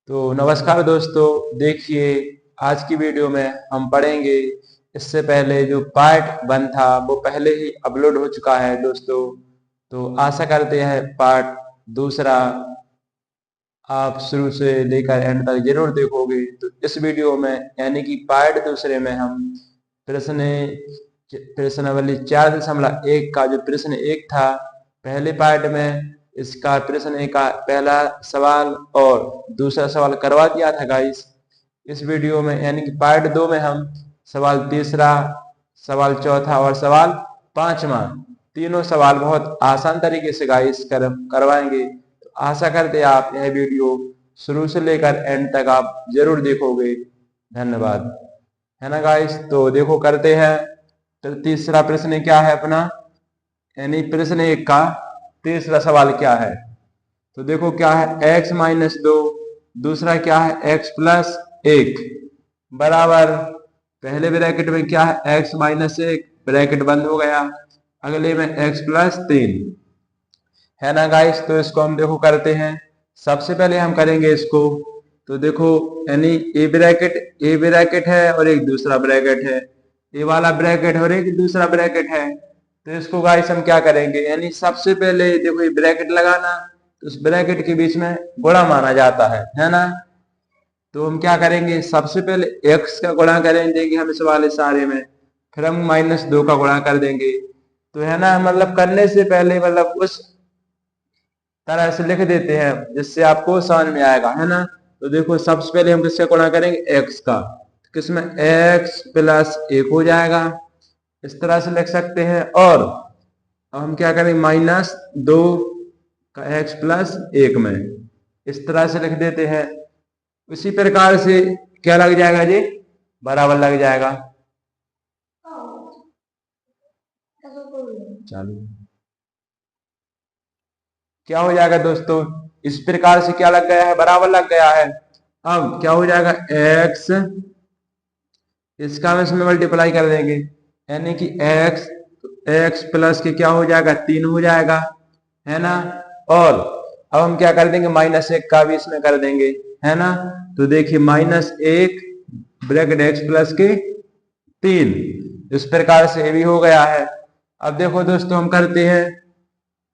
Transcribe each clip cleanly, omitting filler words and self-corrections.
तो नमस्कार दोस्तों, देखिए आज की वीडियो में हम पढ़ेंगे। इससे पहले जो पार्ट 1 था वो पहले ही अपलोड हो चुका है दोस्तों। तो आशा करते हैं पार्ट दूसरा आप शुरू से लेकर एंड तक जरूर देखोगे। तो इस वीडियो में यानी कि पार्ट दूसरे में हम प्रश्नावली 4.1 का जो प्रश्न 1 था पहले पार्ट में, इसका प्रश्न 1 का पहला सवाल और दूसरा सवाल करवा दिया था गाइस। इस वीडियो में यानी कि पार्ट 2 में हम सवाल तीसरा, सवाल चौथा और सवाल पांचवा तीनों सवाल बहुत आसान तरीके से गाइस करवाएंगे। तो आशा करते हैं आप यह वीडियो शुरू से लेकर एंड तक आप जरूर देखोगे। धन्यवाद, है ना गाइस। तो देखो करते हैं। तो तीसरा प्रश्न क्या है अपना, यानी प्रश्न 1 का तीसरा सवाल क्या है। तो देखो क्या है, x-2, दूसरा क्या है x+1 बराबर, पहले ब्रैकेट में क्या है x-1, ब्रैकेट बंद हो गया, अगले में x+3, है ना गाइस। तो इसको हम देखो करते हैं। सबसे पहले हम करेंगे इसको। तो देखो यानी ए ब्रैकेट है और एक दूसरा ब्रैकेट है, ए वाला ब्रैकेट और एक दूसरा ब्रैकेट है। तो इसको गाइस हम क्या करेंगे, यानी सबसे पहले देखो ये ब्रैकेट लगाना, तो उस ब्रैकेट के बीच में गुणा माना जाता है ना। तो हम क्या करेंगे, सबसे पहले x का गुणा करेंगे हम इस वाले सारे में, फिर हम -2 का गुणा कर देंगे। तो है ना, मतलब करने से पहले मतलब उस तरह से लिख देते हैं जिससे आपको समझ में आएगा, है ना। तो देखो सबसे पहले हम किसका गुणा करेंगे, x का, किसमें x+1 हो जाएगा, इस तरह से लिख सकते हैं। और अब हम क्या करेंगे, -2 का x+1 में, इस तरह से लिख देते हैं। उसी प्रकार से क्या लग जाएगा जी, बराबर लग जाएगा। चालू क्या हो जाएगा दोस्तों, इस प्रकार से क्या लग गया है, बराबर लग गया है। अब क्या हो जाएगा, x, इसका हम इसमें मल्टीप्लाई कर देंगे, यानी कि x प्लस के क्या हो जाएगा, 3 हो जाएगा, है ना। और अब हम क्या कर देंगे, -1 का भी इसमें कर देंगे, है ना। तो देखिए -1 ब्रैकेट x+ के 3, इस प्रकार से ये भी हो गया है। अब देखो दोस्तों हम करते हैं,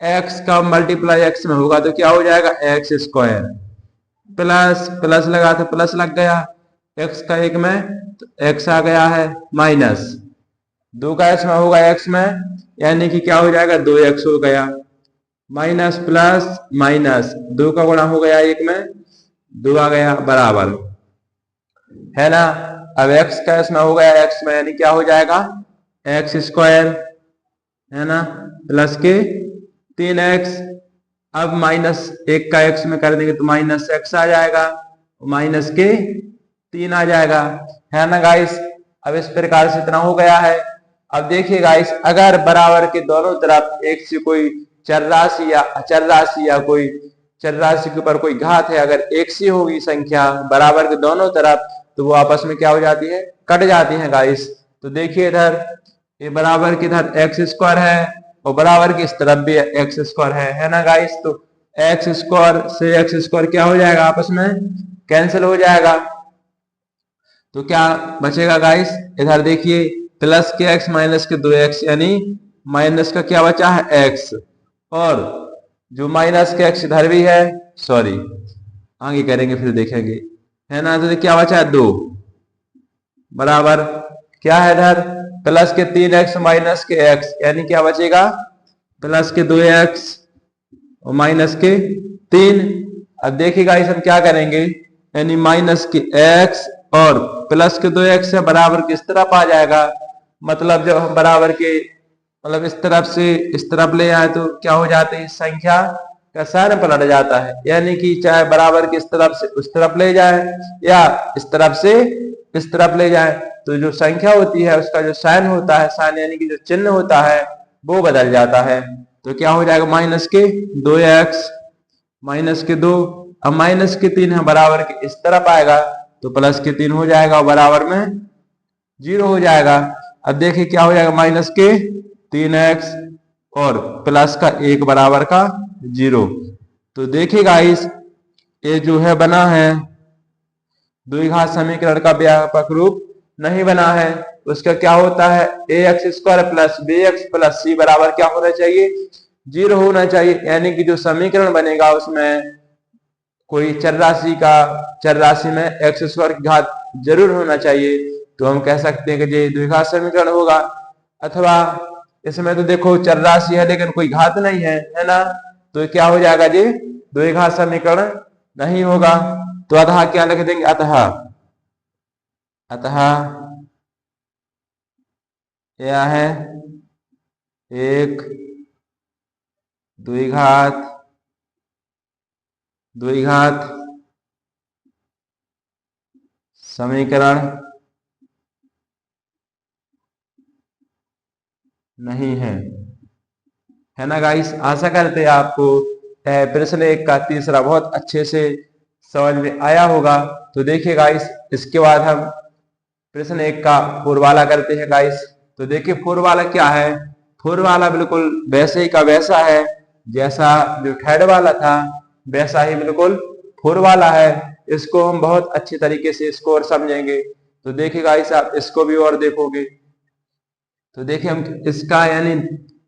x का मल्टीप्लाई x में होगा तो क्या हो जाएगा, x² प्लस प्लस लगा तो प्लस लग गया, x का 1 में तो x आ गया है, -2 का x में होगा x में, यानी कि क्या हो जाएगा, 2x हो गया, माइनस प्लस माइनस 2 का गुणा हो गया 1 में, 2 आ गया बराबर, है ना। अब x का इसमें हो गया x में, यानी क्या हो जाएगा, x², है ना, प्लस के 3x। अब -1 का x में कर देंगे तो -x आ जाएगा, माइनस के 3 आ जाएगा, है ना गाइस। अब इस प्रकार से इतना हो गया है। अब देखिए गाइस, अगर बराबर के दोनों तरफ एक से कोई चर राशि या अचर राशि या कोई चर राशि के ऊपर कोई घात है, अगर एक सी होगी संख्या बराबर के दोनों तरफ, तो वो आपस में क्या हो जाती है, कट जाती है गाइस। तो देखिए इधर ये बराबर के इधर x² है और बराबर की इस तरफ भी x² है ना गाइस। तो x² से x² क्या हो जाएगा, आपस में कैंसिल हो जाएगा। तो क्या बचेगा गाइस, इधर देखिए प्लस के x माइनस के 2x, यानी माइनस का क्या बचा है, x, और जो माइनस के x इधर भी है, सॉरी आगे करेंगे फिर देखेंगे, है ना। तो क्या बचा है, 2 बराबर क्या है इधर, प्लस के 3x माइनस के x, यानी क्या बचेगा, प्लस के 2x और माइनस के 3। अब देखिएगा इस हम क्या करेंगे, यानी माइनस के x और प्लस के 2x है बराबर किस तरफ आ जाएगा, मतलब जब हम बराबर के मतलब इस तरफ से इस तरफ ले आए तो क्या हो जाते हैं, संख्या का साइन पलट जाता है, यानी कि चाहे बराबर की इस तरफ से उस तरफ ले जाए या इस तरफ से इस तरफ ले जाए, तो जो संख्या होती है उसका जो साइन होता है, साइन यानी कि जो चिन्ह होता है वो बदल जाता है। तो क्या हो जाएगा, माइनस के 2x माइनस के 2, अब माइनस के 3 है बराबर के इस तरफ आएगा तो प्लस के 3 हो जाएगा और बराबर में 0 हो जाएगा। अब देखिए क्या हो जाएगा, माइनस के 3x और प्लस का 1 बराबर का 0। तो देखिए गाइस ये जो है बना है द्विघात समीकरण का व्यापक रूप नहीं बना है। उसका क्या होता है, ax² plus bx plus c बराबर क्या होना चाहिए, 0 होना चाहिए। यानी कि जो समीकरण बनेगा उसमें कोई चर राशि में x² की घात जरूर होना चाहिए। तो हम कह सकते हैं कि ये द्विघात समीकरण होगा। अथवा इसमें तो देखो चर राशि है लेकिन कोई घात नहीं है ना, तो क्या हो जाएगा, ये द्विघात समीकरण नहीं होगा। तो अतः क्या लिख देंगे, अतः यह है एक द्विघात समीकरण नहीं है ना गाइस। आशा करते हैं आपको प्रश्न एक का तीसरा बहुत अच्छे से समझ में आया होगा। तो देखिए गाइस, इसके बाद हम प्रश्न एक का फोर वाला करते हैं गाइस। तो देखिए फोर वाला क्या है, फोर वाला बिल्कुल वैसे ही का वैसा है, जैसा जो थर्ड वाला था वैसा ही बिल्कुल फोर वाला है। इसको हम बहुत अच्छे तरीके से इसको और समझेंगे। तो देखिए गाइस, आप इसको भी और देखोगे तो देखिए हम इसका यानी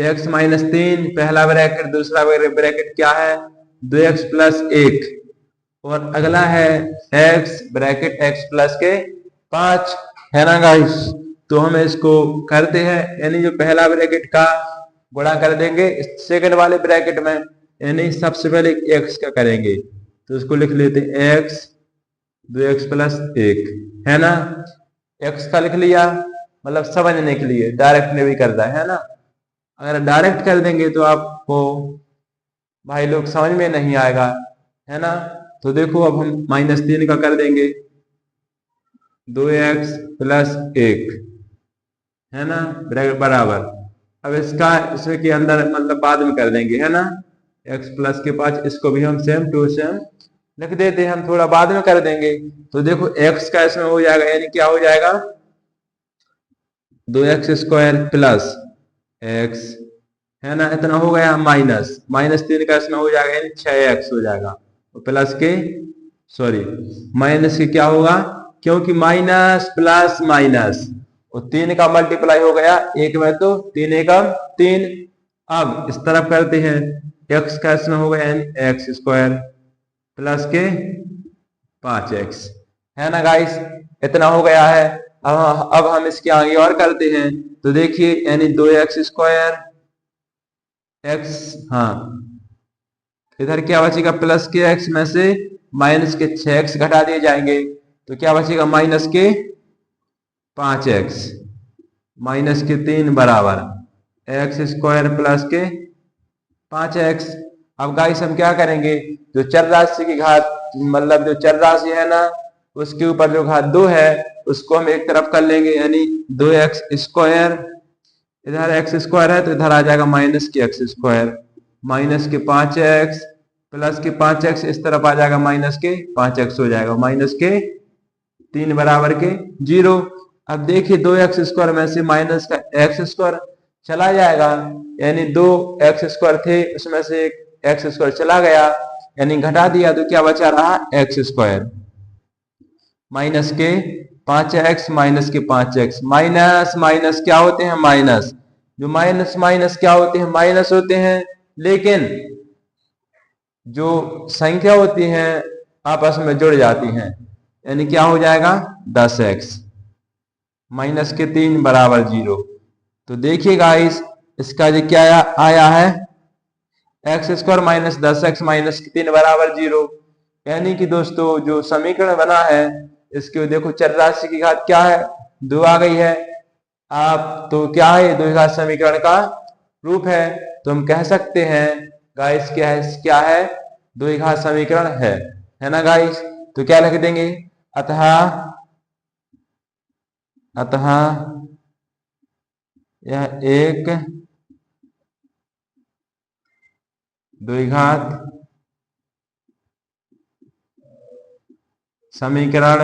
x-3 पहला ब्रैकेट, दूसरा ब्रैकेट क्या है 2x प्लस 1, और अगला है x ब्रैकेट x प्लस के 5, है ना गाइस। तो हम इसको करते हैं, यानी जो पहला ब्रैकेट का गुणा कर देंगे सेकंड वाले ब्रैकेट में, यानी सबसे पहले x का करेंगे तो इसको लिख लेते हैं x 2x प्लस 1, है ना। x का लिख लिया, मतलब समझने के लिए डायरेक्ट ने भी करता है ना। अगर डायरेक्ट कर देंगे तो आपको भाई लोग समझ में नहीं आएगा, है ना। तो देखो अब हम -3 का कर देंगे 2x प्लस 1, है ना, बराबर। अब इसका इसमें के अंदर मतलब बाद में कर देंगे, है ना, x प्लस के 5, इसको भी हम सेम टू सेम लिख देते हैं, हम थोड़ा बाद में कर देंगे। तो देखो x का इसमें हो जाएगा, यानी क्या हो जाएगा 2x² प्लस x, है ना, इतना हो गया, -3 का इसमें हो जाएगा यानी 6x हो जाएगा, प्लस के सॉरी माइनस के क्या होगा, क्योंकि माइनस प्लस माइनस और 3 का मल्टीप्लाई हो गया एक में, तो 3 एकम 3। अब इस तरफ करते हैं, x का इसमें हो गया x² प्लस के 5x, है ना गाइस, इतना हो गया है। अब हम इसके आगे और करते हैं। तो देखिए यानी 2x² x, हाँ इधर क्या बचेगा, प्लस के x में से माइनस के 6x घटा दिए जाएंगे, तो क्या बचेगा माइनस के 5x माइनस के 3 बराबर x² प्लस के 5x। अब गाइस हम क्या करेंगे, जो चर राशि की घात मतलब जो चर राशि है ना उसके ऊपर जो घात 2 है उसको हम एक तरफ कर लेंगे, यानी 2x², इधर x² है तो इधर आ जाएगा माइनस के x², माइनस के 5x प्लस के 5x, इस तरफ आ जाएगा माइनस के 5x हो जाएगा, माइनस के 3 बराबर के 0। अब देखिए 2x² में से माइनस का x² चला जाएगा, यानी 2x² थे उसमें से एक x² चला गया, यानी घटा दिया तो क्या बचा रहा x², माइनस के 5x माइनस के 5x, माइनस माइनस क्या होते हैं माइनस, जो माइनस माइनस क्या होते हैं माइनस होते हैं, लेकिन जो संख्या होती हैं आपस में जुड़ जाती हैं, यानी क्या हो जाएगा 10x माइनस के 3 बराबर 0। तो देखिए गाइस इसका जो क्या आया है x² माइनस 10x माइनस के 3 बराबर 0, यानी कि दोस्तों जो समीकरण बना है इसके देखो चर राशि की घात क्या है 2 आ गई है। आप तो क्या है द्विघात समीकरण का रूप है, तो हम कह सकते हैं गाइस क्या है द्विघात समीकरण है ना गाइस। तो क्या लिख देंगे, अतः यह एक द्विघात समीकरण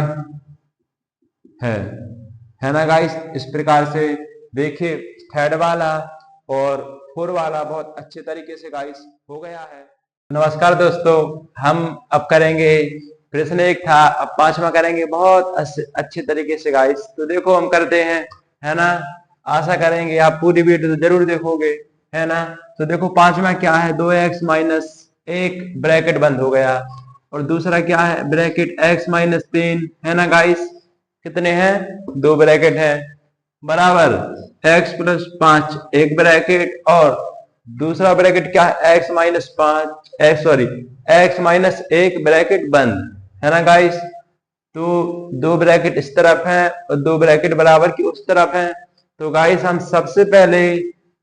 है ना गाइस। इस प्रकार से देखिए थर्ड वाला और फोर वाला बहुत अच्छे तरीके से गाइस हो गया है। नमस्कार दोस्तों, हम अब करेंगे प्रश्न एक था, अब पांचवा करेंगे बहुत अच्छे तरीके से गाइस। तो देखो हम करते हैं, है ना। आशा करेंगे आप पूरी वीडियो तो जरूर देखोगे, है ना। तो देखो पांचवा क्या है, 2x माइनस 1 ब्रैकेट बंद हो गया, और दूसरा क्या है ब्रैकेट x माइनस 3, है ना गाइस। कितने हैं, 2 ब्रैकेट है, बराबर x प्लस 5 एक ब्रैकेट, और दूसरा ब्रैकेट क्या है x minus 5 sorry x minus 1 bracket बंद, है ना गाइस। तो 2 ब्रैकेट इस तरफ है और 2 ब्रैकेट बराबर की उस तरफ है। तो गाइस हम सबसे पहले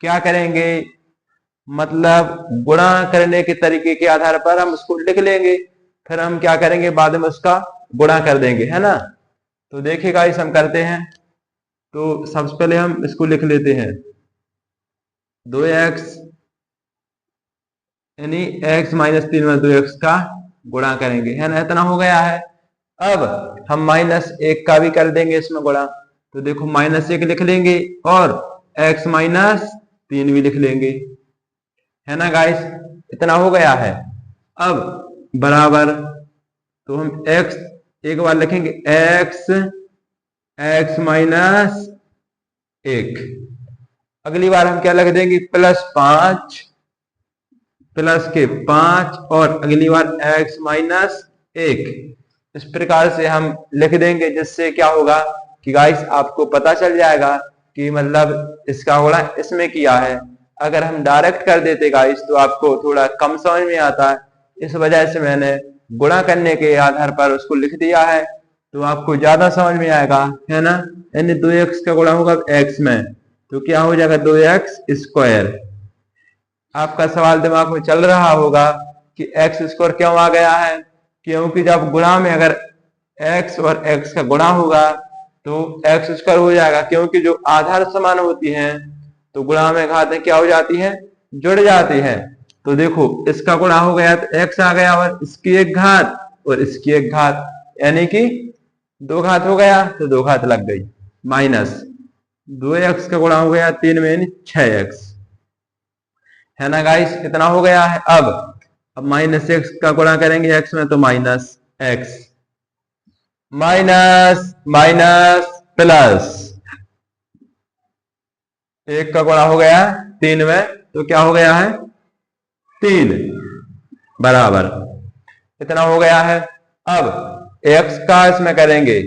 क्या करेंगे, मतलब गुणा करने के तरीके के आधार पर हम उसको लिख लेंगे, फिर हम क्या करेंगे बाद में उसका गुणा कर देंगे, है ना। तो देखिए गाइस हम करते हैं। तो सबसे पहले हम इसको लिख लेते हैं, 2x यानी x माइनस 3 में 2x का गुणा करेंगे, है ना। इतना हो गया है। अब हम माइनस 1 का भी कर देंगे इसमें गुणा। तो देखो -1 लिख लेंगे और x माइनस 3 भी लिख लेंगे, है ना गाइस। इतना हो गया है। अब बराबर, तो हम x एक बार लिखेंगे, x माइनस 1। अगली बार हम क्या लिख देंगे, +5 प्लस के 5, और अगली बार x माइनस 1। इस प्रकार से हम लिख देंगे, जिससे क्या होगा कि गाइस आपको पता चल जाएगा कि मतलब इसका गुणा इसमें किया है। अगर हम डायरेक्ट कर देते गाइस तो आपको थोड़ा कम समझ में आता है, इस वजह से मैंने गुणा करने के आधार पर उसको लिख दिया है, तो आपको ज्यादा समझ में आएगा, है ना। यानी 2x का गुणा होगा x में, तो क्या हो जाएगा 2x स्क्वायर। आपका सवाल दिमाग में चल रहा होगा कि x स्क्वायर क्यों आ गया है, क्योंकि जब गुणा में अगर x और x का गुणा होगा तो x स्क्वायर हो जाएगा, क्योंकि जो आधार समान होती हैं तो गुणा में घातें क्या हो जाती हैं, जुड़ जाती हैं। तो देखो इसका गुणा हो गया तो x आ गया, और इसकी एक घात और इसकी एक घात, यानी कि 2 घात हो गया, तो 2 घात लग गई, माइनस 2x का गुणा हो गया 3 में यानी 6x, है ना गाइस। इतना हो गया है। अब -x का गुणा करेंगे x में, तो -x माइनस माइनस प्लस 1 का गुणा हो गया 3 में, तो क्या हो गया है 3, बराबर। इतना हो गया है। अब x का इसमें करेंगे,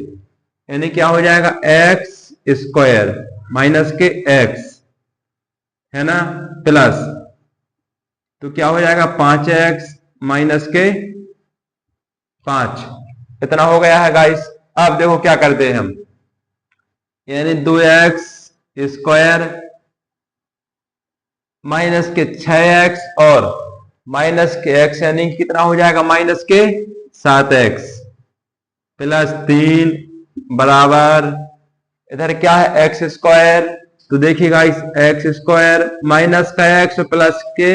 यानी क्या हो जाएगा x स्क्वायर माइनस के x, है ना, प्लस, तो क्या हो जाएगा 5x माइनस के 5। इतना हो गया है गाइस। अब देखो क्या करते हैं हम, यानी 2x स्क्वायर माइनस के 6x और माइनस के x, यानी कितना हो जाएगा माइनस के 7x प्लस 3, बराबर, इधर क्या है x स्क्वायर। तो देखिए गाइस x स्क्वायर माइनस का x प्लस के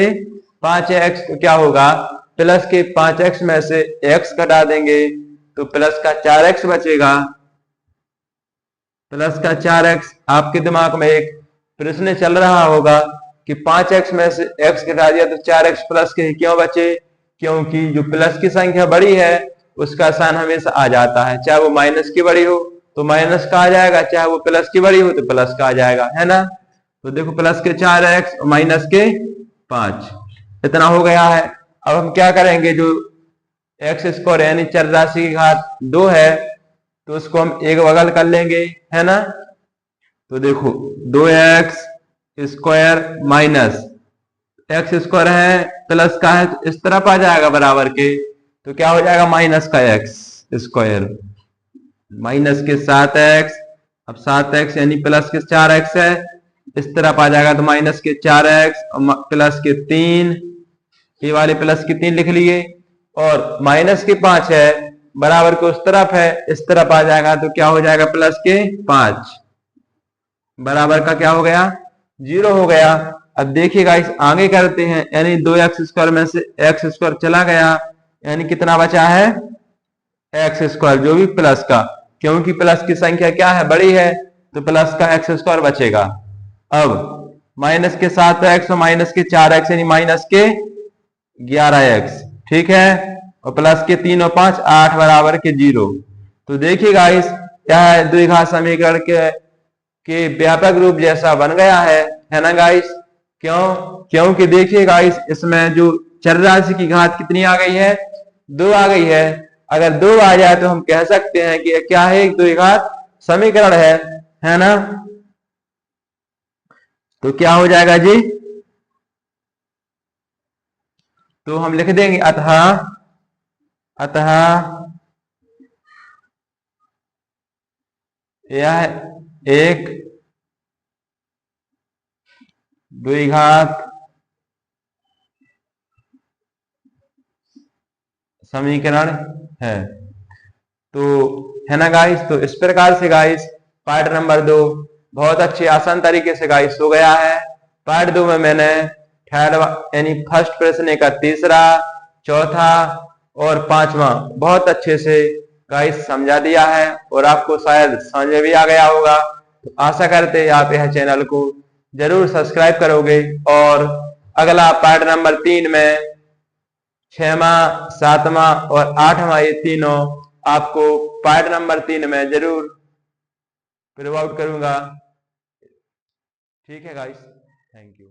5x, तो क्या होगा प्लस के 5x में से x घटा देंगे तो प्लस का 4x बचेगा, प्लस का 4x। आपके दिमाग में एक प्रश्न चल रहा होगा कि 5x में से x घटा दिया तो 4x प्लस के क्यों बचे, क्योंकि जो प्लस की संख्या बड़ी है उसका साइन हमेशा आ जाता है, चाहे वो माइनस की बड़ी हो तो माइनस का आ जाएगा, चाहे वो प्लस की बड़ी हो तो प्लस का आ जाएगा, है ना। तो देखो प्लस के 4x और माइनस के 5, इतना हो गया है। अब हम क्या करेंगे, जो एक्स स्क्वायर यानी चर राशि की घात 2 है तो उसको हम एक बगल कर लेंगे, है ना। तो देखो 2x square minus x square है प्लस का है तो इस तरफ आ जाएगा बराबर के, तो क्या हो जाएगा माइनस का एक्स स्क्वायर माइनस के 7x। अब 7x यानी प्लस के 4x है, इस तरफ आ जाएगा तो माइनस के 4x और प्लस के 3, ये वाले प्लस के 3 लिख लिए, और माइनस के 5 है बराबर के उस तरफ है, इस तरफ आ जाएगा तो क्या हो जाएगा प्लस के 5, बराबर का क्या हो गया 0 हो गया। अब देखिएगा इस आगे करते हैं, यानी 2x स्क्वायर में से x स्क्वायर चला गया, यानी कितना बचा है एक्स स्क्वायर, जो भी प्लस का, क्योंकि प्लस की संख्या क्या है बड़ी है तो प्लस का एक्स स्क्वायर बचेगा। अब माइनस के 7x और माइनस के 4x यानी माइनस के 11x, ठीक है। और प्लस के 3 और 5 8 बराबर के 0। तो देखिए गाइस यह द्विघात समीकरण के व्यापक रूप जैसा बन गया है ना गाइस। क्यों? क्योंकि देखिए गाइस इसमें जो चर राशि की घात कितनी आ गई है, 2 आ गई है। अगर 2 आ जाए तो हम कह सकते हैं कि क्या है, एक द्विघात समीकरण है ना। तो क्या हो जाएगा जी, तो हम लिख देंगे अतः अतः यह एक द्विघात समीकरण है। तो है ना गाइस। तो इस प्रकार से गाइस पार्ट नंबर 2 बहुत अच्छे आसान तरीके से गाइस हो गया है। पार्ट 2 में मैंने थर्ड यानी फर्स्ट प्रश्न का तीसरा, चौथा और पांचवा बहुत अच्छे से गाइस समझा दिया है और आपको शायद समझ में भी आ गया होगा। तो आशा करते हैं आप यह चैनल को जरूर सब्सक्राइब करोगे और अगला पार्ट नंबर 3 में 6वां, 7वां और 8वां ये तीनों आपको पार्ट नंबर 3 में जरूर प्रोवाइड करूंगा। ठीक है गाइस, थैंक यू।